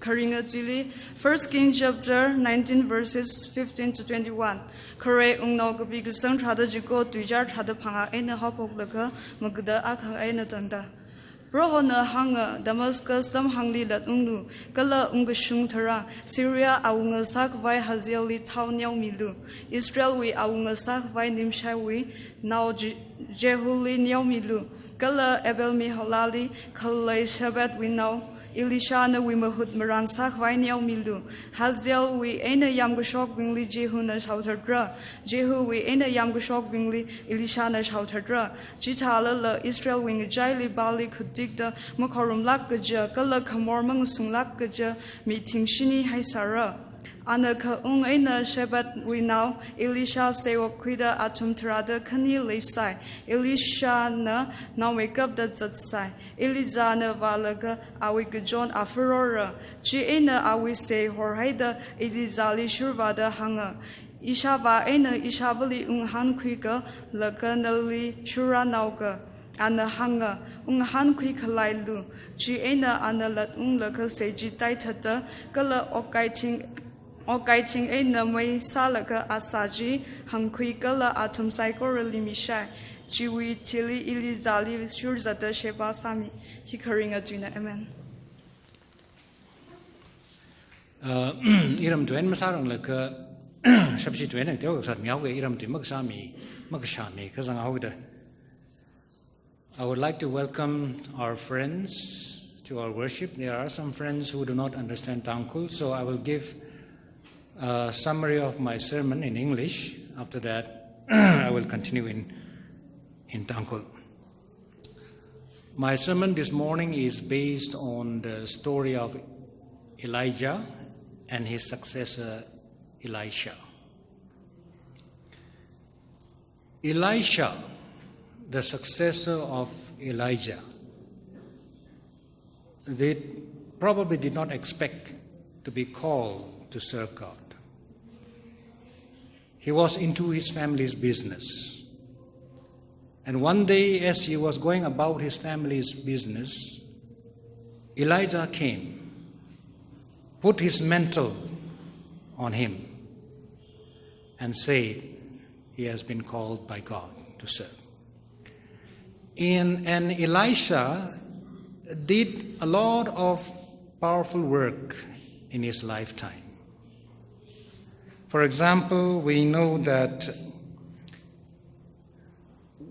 Karinga Jili, 1 Kings chapter 19 verses 15 to 21. Kare ungno gabi gisang trada jiko tujar trada panga ena hopok laka magda akhang ena tanda. Rohona hanga Damascus dam hangli lat unglu kala ungashung thara Syria aunga sakvai haziali tau nyau milu Israel wi aunga sakvai nimshai wi now Jehuli nyau milu kala Abel mi halali kala Shabat wi now Elisha na wi mahut maran sakvai nyau milu Haziel wi ena yamgashok wingli Jehu na shautadra Jehu wi ena yamgashok wingli Elisha na shautadra Jitala la Israel wing jaili bali kudigda makarum lakgaja kala kamor mangsung lakgaja meeting shini haisara Anaka ena Shabat wi now Elisha sewa kwida atum trada kani lesai Elisha na wake up that zatsai Eliza na valaga awika John aferora Ji ena awi se horhaida Elizali shurvada hanga Ishava ena ishavali han kwika lakanali shura nauka Ana hanga han kwika lailu Ji ena analat laka seji taitata kala okaiting ena may salaka asaji hankwika la atum saikora limishai Jiwi tili ilizali shurzata sheba sami hikaringa tuna amen. Iram tuen masarang laka shabsi tuen ak teo sat miao ke iram tu magsami kasang awida. I would like to welcome our friends to our worship. There are some friends who do not understand Tangkhul, so I will give a summary of my sermon in English. After that, I will continue in Tangkhul. My sermon this morning is based on the story of Elijah and his successor Elisha. Elisha, the successor of Elijah, they probably did not expect to be called to serve God. He was into his family's business. And one day, as he was going about his family's business, Elijah came, put his mantle on him, and said he has been called by God to serve. And Elisha did a lot of powerful work in his lifetime. For example, we know that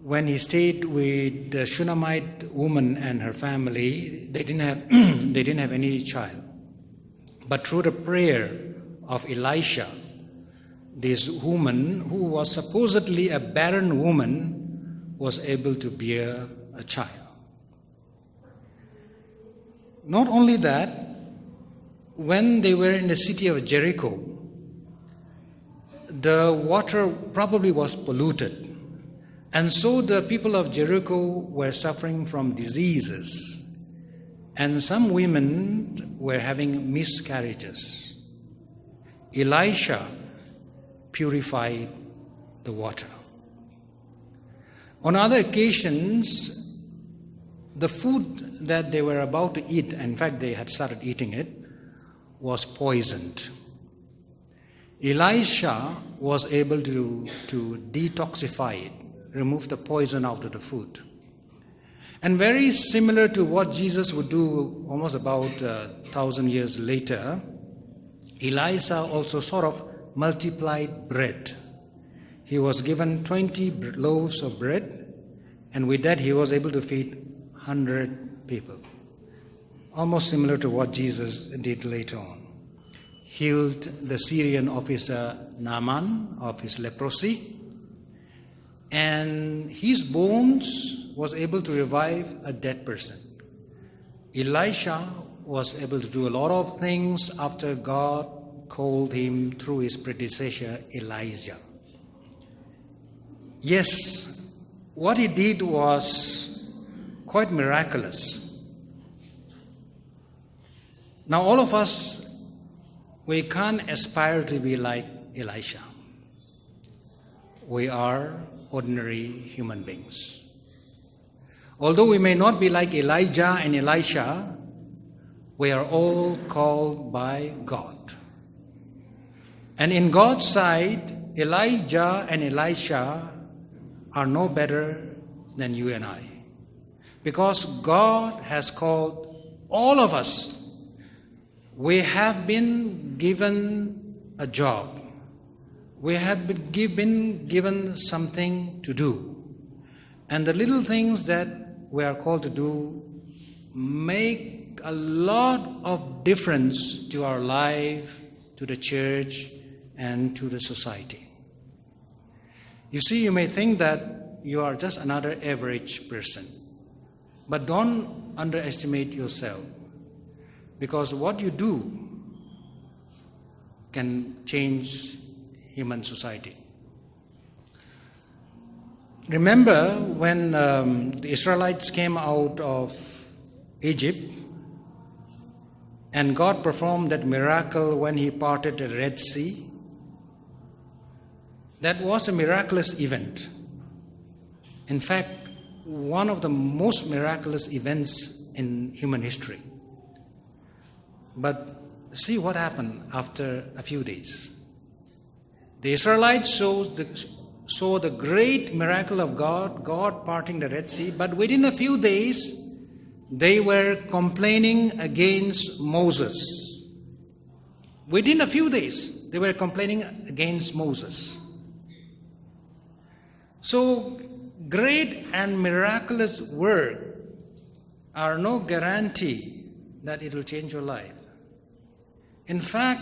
when he stayed with the Shunammite woman and her family, they didn't have any child. But through the prayer of Elisha, this woman, who was supposedly a barren woman, was able to bear a child. Not only that, when they were in the city of Jericho, the water probably was polluted. And so the people of Jericho were suffering from diseases, and some women were having miscarriages. Elisha purified the water. On other occasions, the food that they were about to eat, in fact they had started eating it, was poisoned. Elisha was able to detoxify it, remove the poison out of the food. And very similar to what Jesus would do almost about 1,000 years later, Elisha also sort of multiplied bread. He was given 20 loaves of bread, and with that he was able to feed 100 people. Almost similar to what Jesus did later on. Healed the Syrian officer Naaman of his leprosy, and his bones was able to revive a dead person. Elisha was able to do a lot of things after God called him through his predecessor Elijah. Yes, what he did was quite miraculous. Now all of us, we can't aspire to be like Elisha. We are ordinary human beings. Although we may not be like Elijah and Elisha, we are all called by God. And in God's sight, Elijah and Elisha are no better than you and I. Because God has called all of us. We have been given a job. We have been given something to do. And the little things that we are called to do make a lot of difference to our life, to the church, and to the society. You see, you may think that you are just another average person. But don't underestimate yourself. Because what you do can change human society. Remember when the Israelites came out of Egypt and God performed that miracle when He parted the Red Sea? That was a miraculous event. In fact, one of the most miraculous events in human history. But see what happened after a few days. The Israelites saw the great miracle of God parting the Red Sea, but within a few days, they were complaining against Moses. Within a few days, they were complaining against Moses. So, great and miraculous work are no guarantee that it will change your life. In fact,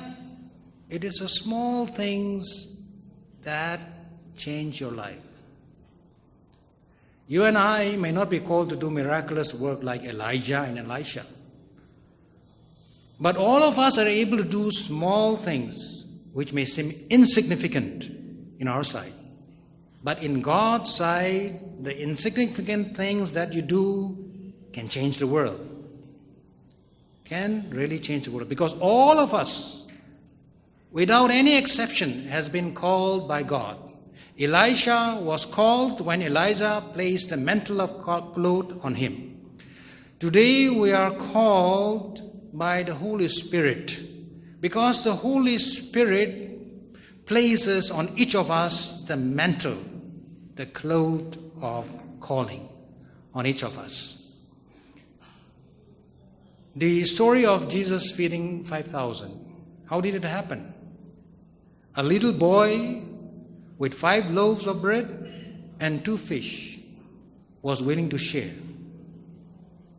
it is the small things that change your life. You and I may not be called to do miraculous work like Elijah and Elisha. But all of us are able to do small things which may seem insignificant in our sight. But in God's sight, the insignificant things that you do can change the world. Can really change the world. Because all of us, without any exception, has been called by God. Elisha was called when Elijah placed the mantle of cloth on him. Today we are called by the Holy Spirit. Because the Holy Spirit places on each of us the mantle, the cloth of calling on each of us. The story of Jesus feeding 5,000. How did it happen? A little boy with 5 loaves of bread and 2 fish was willing to share.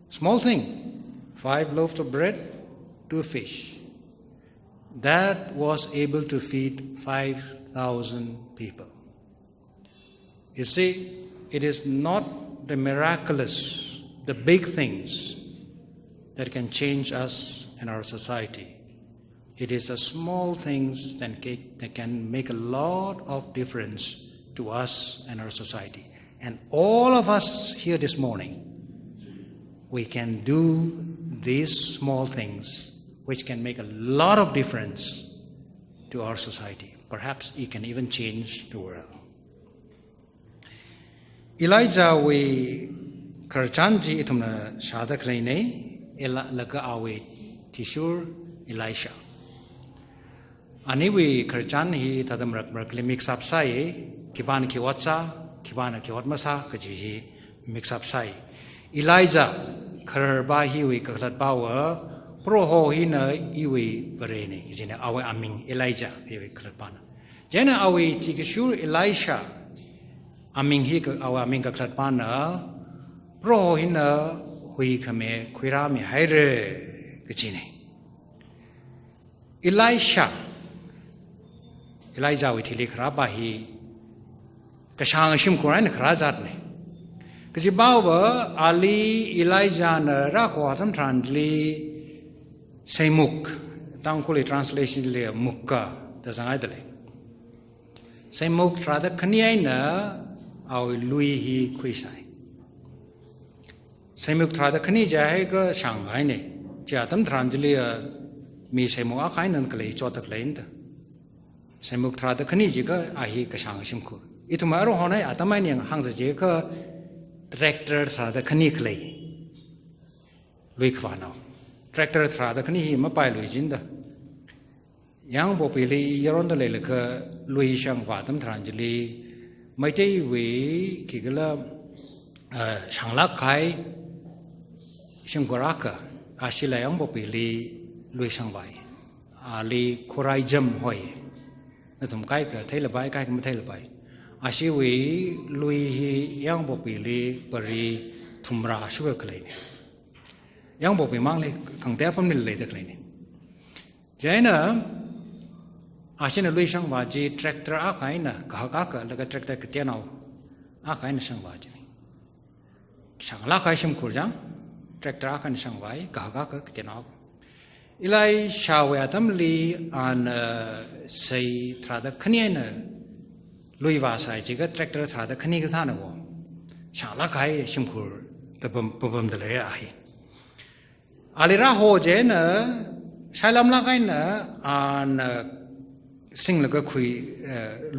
Small thing, 5 loaves of bread, 2 fish. That was able to feed 5,000 people. You see, it is not the miraculous, the big things that can change us and our society. It is the small things that can make a lot of difference to us and our society. And all of us here this morning, we can do these small things which can make a lot of difference to our society. Perhaps it can even change the world. Elijah we karchanji itumna shada kleine laka awe tishur Elisha. Ani we karchan hi tadam rak mix up sai kiban ki watsa kibana ki watmasa kaji hi mix up sai. Elijah karba hi we kaklat power pro ho hi na iwe vereni jina awe aming Elijah hi we karpana. Jena awe tikishur Elisha aming hi awa aming kaklat pana pro hina hui kame kuira mi haire kachine. Elijah we tili kraba hi kashang shim kuran krazat ne. Kasi bawa ali Elijah na rakwa tam translate Saimuk Tangkhul translation le mukka da sangai dale. Saimuk trada kaniai na au lui hi khuisai. Saimuk trada khani jahe ka shanghai ne. Cha tam translate mi saimuk akai nan kale chotak lain da. Saimuk trada khani jiga ahi ka shang shimkur. Itu maro honai atamai ni hangza je ka tractor trada khani klei. Lui khwana. tractor ทราดขณีมาไปลุยจินดายังบอกไปเลยยรอนตะเลยละก็ลุยช่างว่าตั้มทรานจลีไม่ได้เว้กี่ก็ละช่างลักใครช่างกรักก็อาศิลายังบอกไปเลยลุยช่างใบลีโคไรจำหอยนั่นทำใกล้ก็เทละใบใกล้ก็ไม่เทละใบอาศิเวลุยยังบอกไปเลยปรีทุมราชุกก็เลยเนี่ยยังบอกไปมั่งเลยขังเต้ปั๊มนี่เลยเด็กเลยเนี่ยใจน่ะอาชีพลุยช่างว่าจีแทรกเตอร์อาใครน่ะก็ฮักแล้วก็แทรกเตอร์ก็เตี้ยนเอาอาใครน่ะช่างว่าจีช่างละใครชิมขุดจังแทรกเตอร์อาใครน่ะช่างว่าก็ฮักก็เตี้ยนเอาอีไลชาวเวทัมลีอันใส่ทราดขณีน่ะลุยว่าใส่จีก็แทรกเตอร์ทราดขณีก็ท่านเอาช่างละใครชิมขุดแต่ผมเดเลยอะไรอาลีราโฮเจน่ะใช้ลำละใครน่ะอันสิ่งแล้วก็คุย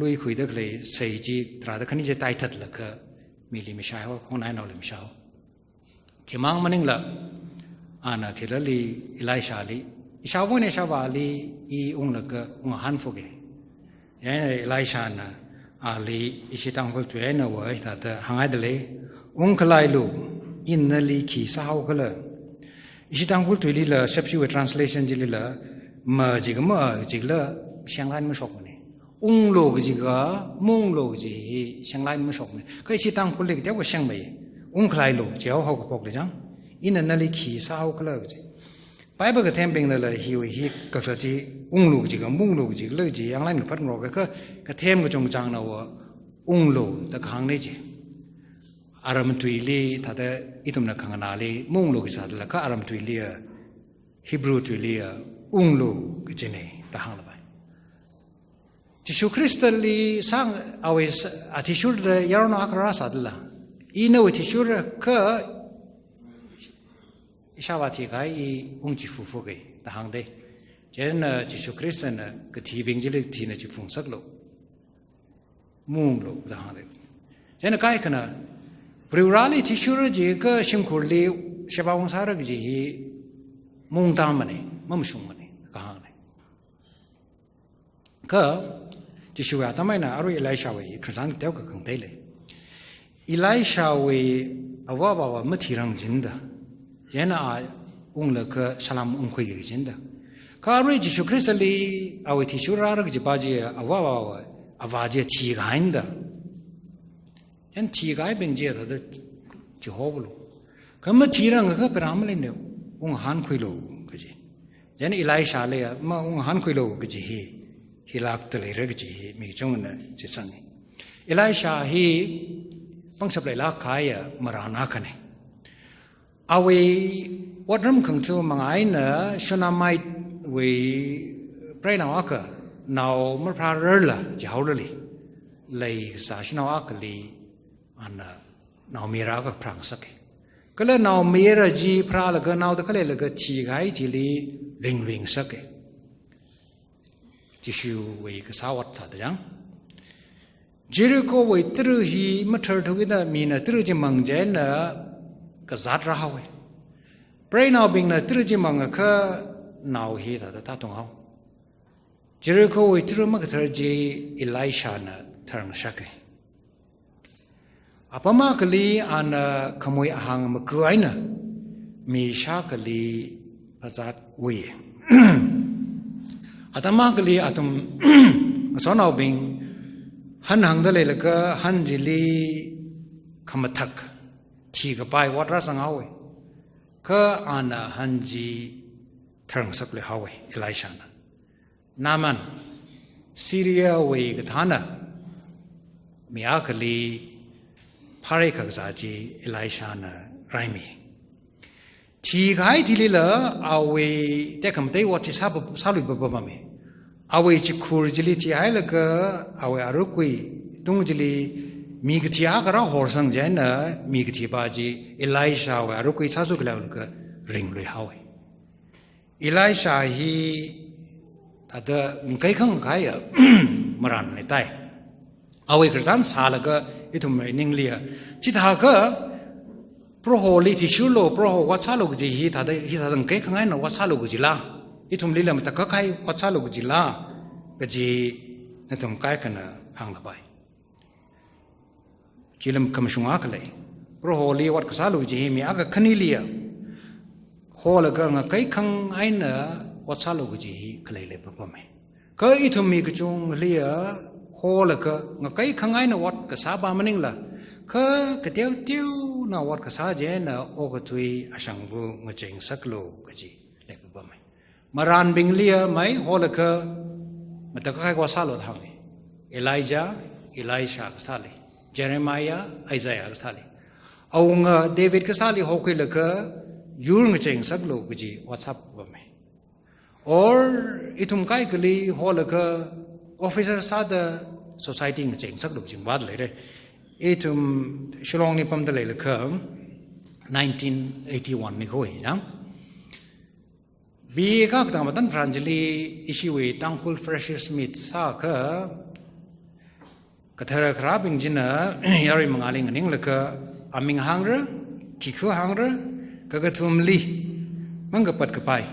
ลุยคุยได้เลยใส่จีตราดขณีจะตายทัดแล้วก็มีลิมิชาเขาของนายนอลิมิชาที่มังมันนึงละอันนั้นคือละลีอิไลชาลีอิชาวเนี่ยชาวบาลีอีองค์ละก็องค์ฮันฟุกเองยันอิไลชานะอาลีอิชิตังคุลตัวเนี่ยว่าแต่หางไอ้เดเลยองค์ขลายลูอินนัลีขีสาวก็เลยอิชิตังคุลตัวลีละเซปซิว translation จีลีละมาจีก็มาจีละ相来没说过呢，翁罗这个蒙罗这相来没说过呢，可是当初那个点我想没，翁克来罗就好个国的讲，因为那里起少个了个，拜不个天平的了，以为he个说这翁罗这个蒙罗这个了这相来没碰着个天个中章了我翁罗的行那这，阿拉们对里他的一种那看哪里蒙罗个啥的了，可阿拉们对里啊，Hebrew 对里啊，翁罗个这呢，的行了。Tishu Kristali sang awes atishur yarno akra sadla ina we tishur ka ishawati kai I ungchi fufu kai ta hangde jen tishu Kristan ka thi bingjili thi na chi phung sak lo mung lo ta hangde jen kai kana priurali tishur je ka shimkhurli shabawung sara ji mung tam mane mamshung mane ka hangde kaที่ช่วยทำไมนะอรุณอิไลชาวีครั้งเดียวก็คงได้เลยอิไลชาวีเอาว่าไม่ที่รังจินดาเจ้าหน้าองค์เล็กสลามองค์คุยกันจินดาข้ารู้ที่ชุกริสลีเอาที่ชุรารักจิบาจีเอาว่าจีที่กันดายันที่กันเป็นจีแต่จะหอบลูก็ไม่ที่รังก็เป็นอะไรเนี่ยองค์ฮันคุยลูก็จีเจ้าหน้าอิไลชาเลยมาองค์ฮันคุยลูก็จีฮิลักตะเลยเรื่องจีมีจงนะจิตสังเอลัยชาฮีปังสับเลยลักขายมารานาคันเอาไว้วัดรำขังทูมังไงนะชนะไม่ไว้ไปนาวกะนาวมันพาเรือละจะเอาเลยสาชนาวกะเลยอันนาวมีรักพรางสักก็เลยนาวมีรัจีพระละก็นาวตะก็เลยละก็ชีไก่ทีลีริงสักที่ชูไว้ก็สาวัดสัตย์จังเจริโกไว้ตรึฮีมาเถิดทุกข์นะมีนะตรึจิมังเจนะก็จัดราเว้เปรย์นาวบิงนะตรึจิมังก็นาวฮีแต่ตาตรงเอาเจริโกไว้ตรึมักเถิดจีอิไลชานะทางสักอาปมากลีอันขโมยอาหารมาเกยนะมีชากลีภาษาเวยอาตมากลีอาตมสอนเอาบิงหันหังเดเลยแล้วก็หันจิลีขมทักที่กับไปวัดรัศงเอาไว้ก็อันหันจีทางสักเลยเอาไว้อิไลชานะนามันซีเรียไว้ก็ท่านะมีอากลีพาริกักซาจีอิไลชานะไรมีที่ใครที่ลีละเอาไว้แต่คำเตยว่าที่ซาลุบบบมาเอาไว้จิคูร์จิลีที่ไอ้ละก็เอาไว้อารุกุยตุงจิลีมีกที่อากระหัวสังเจนะมีกที่บาจีอิไลชาไว้อารุกุยซาสุกแล้วละก็ริงเลยเอาไว้อิไลชาฮีแต่เดมึงใครขังใครมารันในใต้เอาไว้กระสันสาละก็อีทุ่มนิ่งเลียจิตหาก็พ Proholi tishulo proho watsalo gji hi thadang kai khangai na watsalo gjila itum lilam ta kai watsalo gjila gji natum kai kana hang na bai chilam kamshunga kale proholi wat kasalo gji mi aga khanilia hola ga nga kai khangai na watsalo gji hi kale le papame ka itum mi gchung lia hola ga nga kai khangai na wat ka sa ba maning la ka tiu na wat ka sa je na o ka tui asang bu ngacheng saklo ka ji le ba mai maran binglia mai hola ka mata ka wa salo thang Elijah Elisha ka sali Jeremiah Isaiah ka sali aung David ka sali ho ke la ka yur ngacheng saklo ka ji whatsapp ba mai or itum kai kali hola ka officer sa da society ngacheng saklo jing wad le re etum shilong ni pam dale lekha 1981 ni khoi jang bi ka ta matan franjali ishiwe Tangkhul freshers meet sa kha kathara khrabing jina yari mangaling ning lekha aming hangra kikhu hangra kagathumli mangapat kapai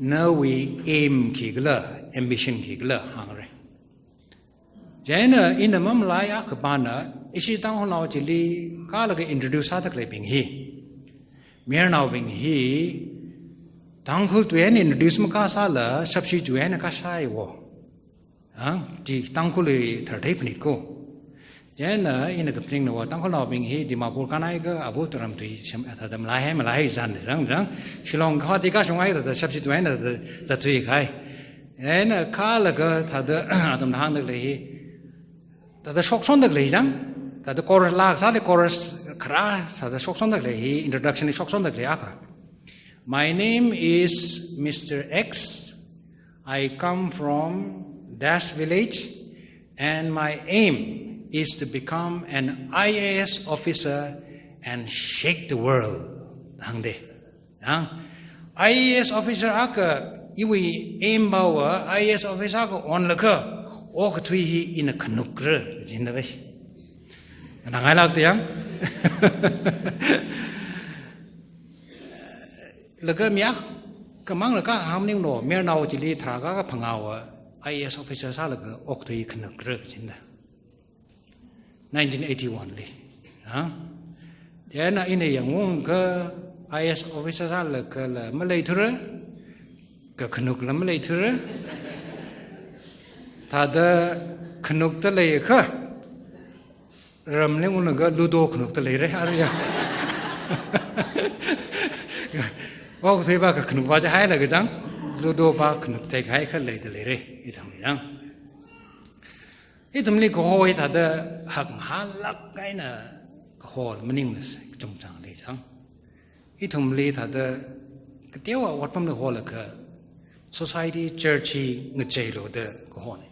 na we aim kigla ambition kigla hangra Jana in the Mamlaya Kabana, Ishi Tangkhul Chili, Kalaga introduce other clipping he. Mere now being he, Tangkhul to any introduce Makasala, substitute to any Kashai war. Tangkhul 30 ko. Jana in the company of Tangkhul being he, the Mapurkanaga, Abutaram to Adam Lahem, Lahizan, Shilong Katika, the substitute to the Twig high. And a Kalaga had the Adam Handley. The shocks on the glazam, that the chorus lags, the chorus crash, the shocks on the glay, introduction is shocks on the glayaka. My name is Mr. X. I come from Dash village, and my aim is to become an IAS officer and shake the world. IAS officer aka, iwi aim bawa, IAS officer aka on the car. Walk to he in a canukra, in the way. And I like the young. Lagamiak, Kamanga, how many no, mere now Chili, Traga, Pangawa, IS officers Alaga, walk to he canukra, in the 1981. Then in a young woman, IS officers Alaga, Malatura, Kanukla Malatura. Tada Kanukta Leka Ramlingunaga Ludo Kanukta Lere area. Walk the back a Kanubaja High Lagajang, Ludo Bak Kanuk take Hika later Lere, itum young. Itum Liko it had the Hakmalak Gaina hall, meaningless, Jumchang Lejang. Itum late had the Katewa, what from the Holaka Society, Churchy, Nachelo, the Kohone.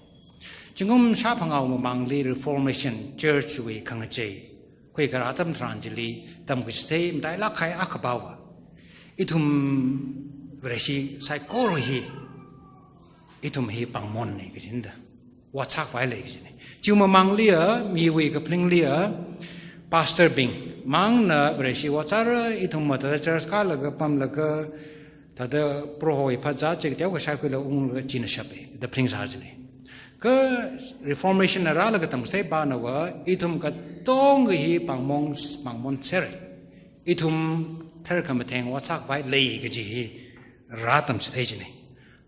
Jingum Shapangao Mangli Reformation Church we Kangache, Quakeratam Tranjili, Tamquiste, Dilakai Akabawa. Itum Vreshi Saikorohi, Itum he Pangmon, Gazinda. What's up violation? Juma Manglia, me wake a plinglia, Pastor Bing, Mangna, Vreshi, what's itum mata church Kalaga, Pamlaga, Tada Prohoi Pazachik, Shakula Jinashape, the Prince Harjani. Reformation Aralagatam State Banawa, itum Katongi Pangmon Seri, itum Terkamatang, what's up by Lay Gaji, Ratam Stagini.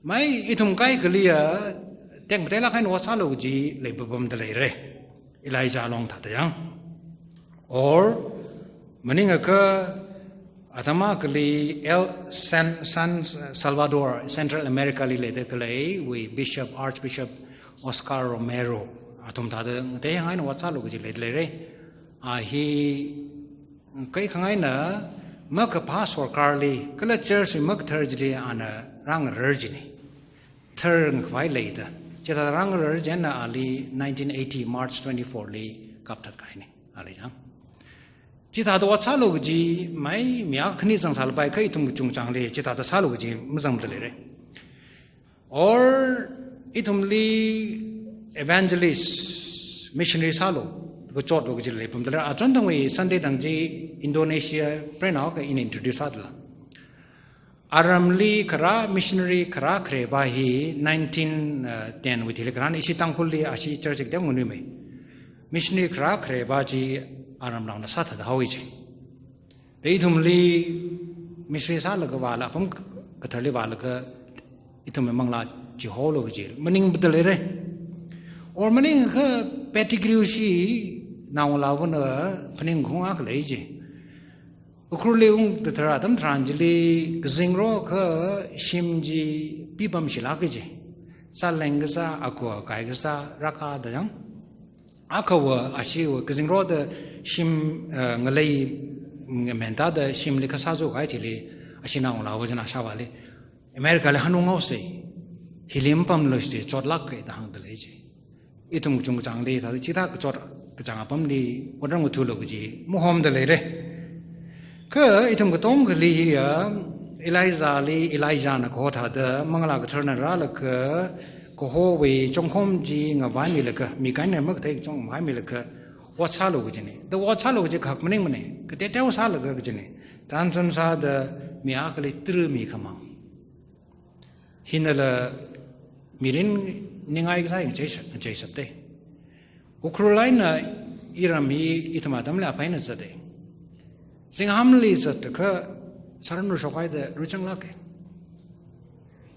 My itum Kai Galia, Tangdela and Wasaloji, Lababum de Lere, Elijah Long Tatayang, or Maningaka Atamakali El San Salvador, Central America, Lele, with Archbishop Oscar Romero, Atom Tada, they hang what's all with Lere. He Kaikaina, Maka pass or Carly, Kala Church in Muk Turgely and a Rang Virgini. Turn quite later. Jetta Rang Virgina Ali 1980 March 24 Lee Kaptat Kaini. Ali Jam. Jita the Watsaluji, my Miaknism Salbai Kaitum Chungchangli, Jita the Saluji, Muzam Delere. Or Itumli evangelist, missionary salo, ก็จอดลงจิเลยผมแต่ละจนตั้งไว้ Sunday ตั้งจีอินโดนีเซียเปรนเอาก็อินอินโทรดิวส์ละอารามลีครามิชชันนารีคราเครบาฮี1910วิธีเลกรานอิชิตังคุลีอาชีเจอร์จิกเดียวงูนี่ไหมมิชชันนารีคราเครบาจีอารามเราเนี่ยสัตว์ดาวอีจีแต่อีทุมลีมิชชันนารีสัตว์ละก็ว่าละผมก็ทะเลว่าละก็อีทุมมังลาจีฮอลโลกจีมันนิ่งบุตรเลยऔर मने ख पेटिग्रीशी नावलावन फनिंग खुंगा खलेजी उखरुलेउं तथरा तम ट्रांजली गजिंगरो ख शिमजी पिबम शिलाकेजे सालेंगसा अको कायगसा राका दजं अखव अशिव गजिंगरो the शिम ngलei मेंता the शिम लिखसाजो गाइथिले अशिनावलावजना शावाले America ले हनुंगौसे हिलिम पम लसे चोटलाक के Dang दलेजे इतुम Jung चांगले था चिता चोर चांगा पमली वरंग थुलो जी मुहम दलेरे क इतुम गतोम गली इलाइजा न को था द मंगला गथरन रालक को हो वे चोंखोम जी ngवाय मिलक मिकाय न मक थे चोंग वाय मिलक वछा लोग जने द वछा लोग जे खक मने मने क तेतेव सा लग जने तानसन सा द मियाकले त्र मी खमा हिनल मिरिन निगाई का जय सकते उखरुलाइन इरामी इतमादम ले अपाइन जदे सिंह हमली जत ख सरनु शोकाय द रुचंग लाके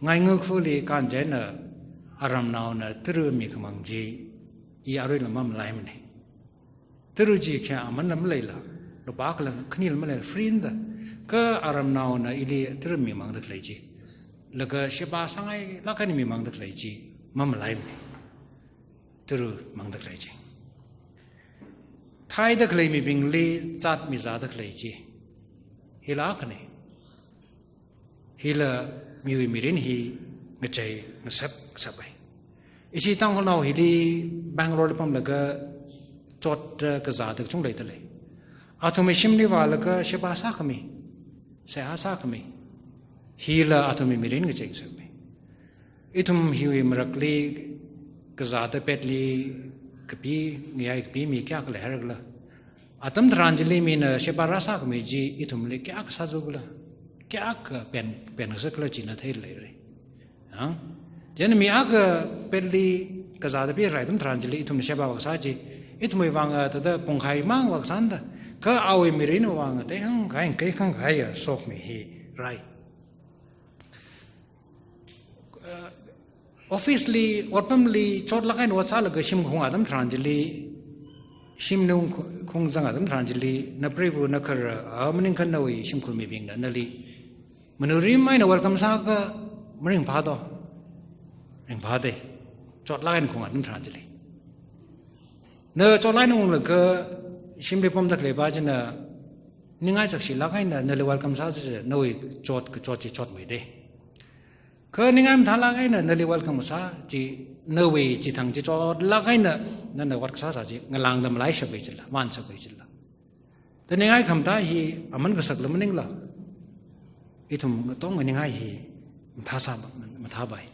ngai ngkhuli kan jena aram naw na tru mi khamang ji I aroi la mam lai mne tru ji kya aman lam lai la lo ba kala khnil ma le friend ka aram naw na ili tru mi mang dak lai ji laga sheba sangai la kan mi mang dak lai ji mam lai mne tru mang dak lai ji thai dak lai mi bing li chat mi za dak lai ji hila khane hila miwi mirin hi ngachai ngasap sabai isi Tangkhul naw hi di Bangalore pam laga chot ka za dak chung lai tale atome shimli wala ka sheba sa kami se asa kami hila atome mirin ngachai sabai itum hiwi mrakli ka za da petli kapi ngai kapi mi kya kala hergla atam dranjali mi na sheba rasa kami ji itum le kya ka sa jogla क्या pen सकल चिन्ह थे ले रे हाँ जन मिया का पेली कज़ाद भी राय तुम ट्रांजली तुम शेबा वक्साजी इतम वांग तदा पंखाई मांग वक्सांदा का आवे मेरे नो वांग ते हम गाय कई खंग गाय सोख में ही राय ऑफिसली वर्पमली चोट लगाई नो वत्सा लग शिम खुंग आदम ट्रांजली शिम नु खुंग जंग आदम ट्रांजली न प्रेबु न कर मनिंग खन नवी शिम खुल में बिंग नली Menuri mai na welcome sa ka mering pha do ring pha de chot lai khong an tranjali ne chot lai nong le ka shimle pom dak le ba jina ningai chak si la kai na ne le welcome sa je noi chot ka chot chi chot mai de ka ningai m tha la kai na ne le welcome sa ji ne we ji thang ji chot la kai na ne wat sa sa ji ngalang dam lai sa be chila wan sa be chila de ningai kham ta hi aman ka sak le maning la itum tong ngani ngai hi thasa matha bai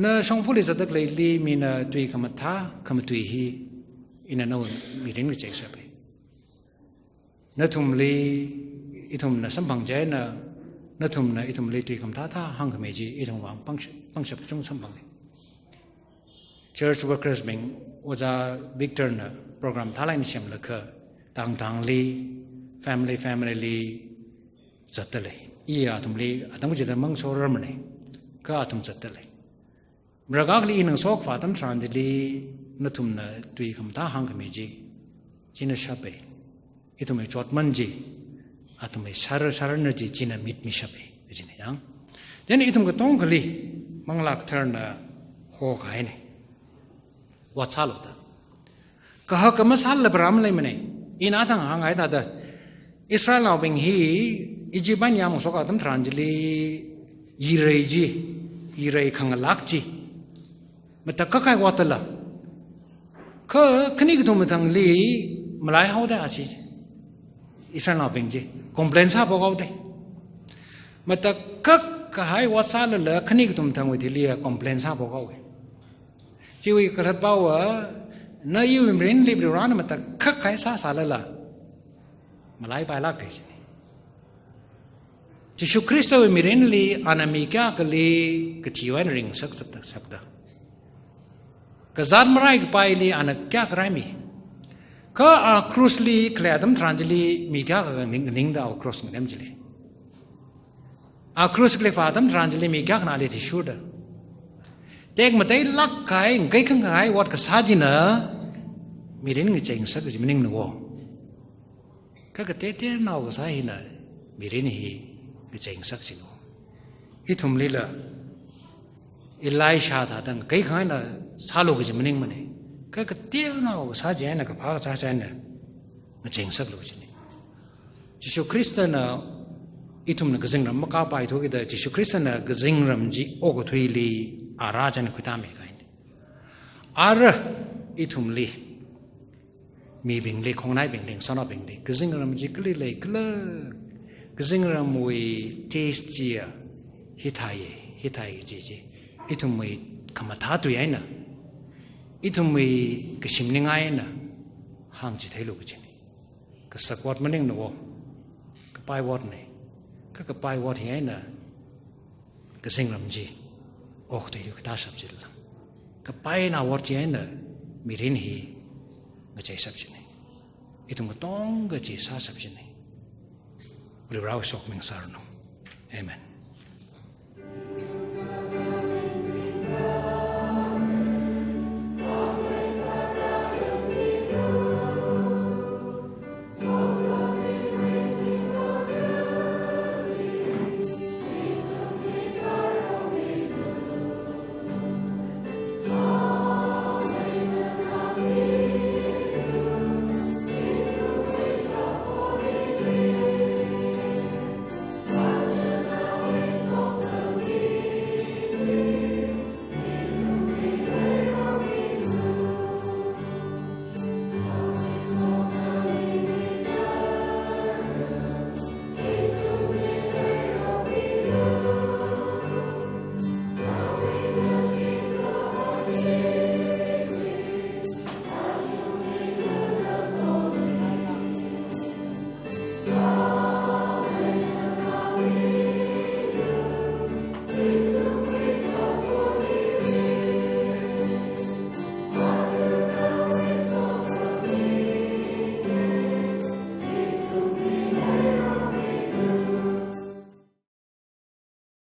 na shongfuli zadak leili mina tui kamatha kamatui hi ina no mirin ge cheksa bai na thumli itum na sambang jai na thum na itum le tui kamtha tha hang khameji itum wang pangshap chung sambang church workers bing oja victor na program thalai ni shem lakha tang li family li zatale iya tumli atam jeda mang soramne ka atum zatale bragagli inang sok fatam tranjili natumna tui khamta hang khameji china shape itume chotmanji atume sharar ji china mit mi shape jine yang then itum ka tong khali manglak tharna ho khai ne watsalo da ka kamasal la bram lai mane ina thang hang ai da Israel now being he Ijiban yam soka tam tranjili yirei khangalakji mata kakai watala ka khani gdum thang li malai hauda asi Israel now being ji complain sa bogaude mata kak kai watsala la khani gdum thang wi thili complain sa bogawe jiwi kalat bawa na you imrin libri rana mata khak kai sa salala malai pai lak thei Jisu Kristo imrin li anami kya kali kejiwan ring sak sabda ka zat marai pai li anak kya krai mi ka a cross li kladam tranjili mi kya ka ning da cross ngam jili a cross kle fatam tranjili mi kya na le thi shuda tek matai lak kai ngai khang kai wat ka sajina mirin ngi cheng sak ji mining no ka te te naw ka sa hina mirin hi ngi cheng sak sino ithum lila Elisha ta dang kai khai na salo ji mining mane ka te naw sa je na ka pha sa cha na ngi cheng sak lo ji ni Jisu Krista na ithum na gazing ram ka pai tho ki da Jisu Krista na gazing ram ji o go thui li arajan khutami kain ara ithum li mi bing le khongnai bing leng sona bing de gazing ram ji kli le kla gazing ram we taste ji hitai ji ithum we kamatha tu yaina ithum we kashimning aina hang ji thailu ji ni ka sakwat maning no ka pai wat ne ka pai wat yaina gazing ram ji oh tu yuk ta sab jil ka pai na wat yaina mirin hi ngachai sab ji itung tong ga chi sa sab ji ni ri rao sok ming sar no amen